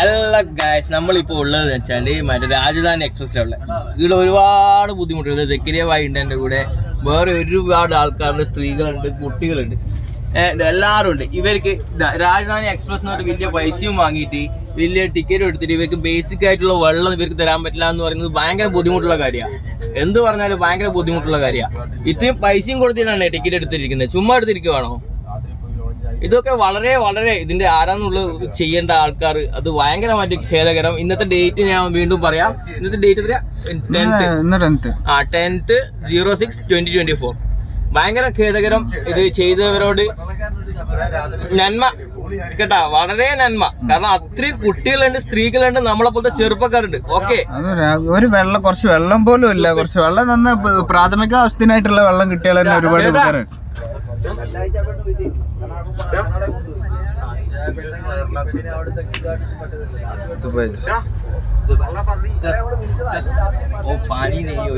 എല്ലാ ഗൈസ് നമ്മളിപ്പോൾ ഉള്ളത് വെച്ചാൽ മറ്റേ രാജധാനി എക്സ്പ്രസ്സിലുള്ള ഇവിടെ ഒരുപാട് ബുദ്ധിമുട്ടുണ്ട്. സെക്രിയ ഭായി ഉണ്ട് എൻ്റെ കൂടെ, വേറെ ഒരുപാട് ആൾക്കാരുണ്ട്, സ്ത്രീകളുണ്ട്, കുട്ടികളുണ്ട്, എല്ലാവരും ഉണ്ട്. ഇവർക്ക് രാജധാനി എക്സ്പ്രസ് എന്ന് പറഞ്ഞിട്ട് വലിയ പൈസയും വാങ്ങിയിട്ട് വലിയ ടിക്കറ്റ് എടുത്തിട്ട് ഇവർക്ക് ബേസിക് ആയിട്ടുള്ള വെള്ളം ഇവർക്ക് തരാൻ പറ്റില്ല എന്ന് പറയുന്നത് ഭയങ്കര ബുദ്ധിമുട്ടുള്ള കാര്യമാണ്. എന്ത് പറഞ്ഞാലും ഭയങ്കര ബുദ്ധിമുട്ടുള്ള കാര്യമാണ്. ഇത്രയും പൈസയും കൊടുത്തിട്ടാണ് ടിക്കറ്റ് എടുത്തിരിക്കുന്നത്, ചുമ്മാ എടുത്തിരിക്കുവാണോ? ഇതൊക്കെ വളരെ വളരെ ഇതിന്റെ ആരാന്നുള്ളത് ചെയ്യേണ്ട ആൾക്കാർ, അത് ഭയങ്കരമായിട്ട് ഖേദകരം. ഇന്നത്തെ ഡേറ്റ് ഞാൻ വീണ്ടും പറയാം. ഇന്നത്തെ ഡേറ്റ് 10/06/2024. ഭയങ്കര ഖേദകരം. ഇത് ചെയ്തവരോട് നന്മ കേട്ടാ, വളരെ നന്മ. കാരണം അത്രയും കുട്ടികളുണ്ട്, സ്ത്രീകളുണ്ട്, നമ്മളെ പോലത്തെ ചെറുപ്പക്കാരുണ്ട്. ഓക്കെ, ഒരു വെള്ളം, കുറച്ച് വെള്ളം പോലും ഇല്ല. കുറച്ച് വെള്ളം തന്ന പ്രാഥമിക ആവശ്യത്തിനായിട്ടുള്ള വെള്ളം കിട്ടിയാൽ തന്നെ ഒരുപാട് ആൾക്കാർ. ओ पानी नहीं हो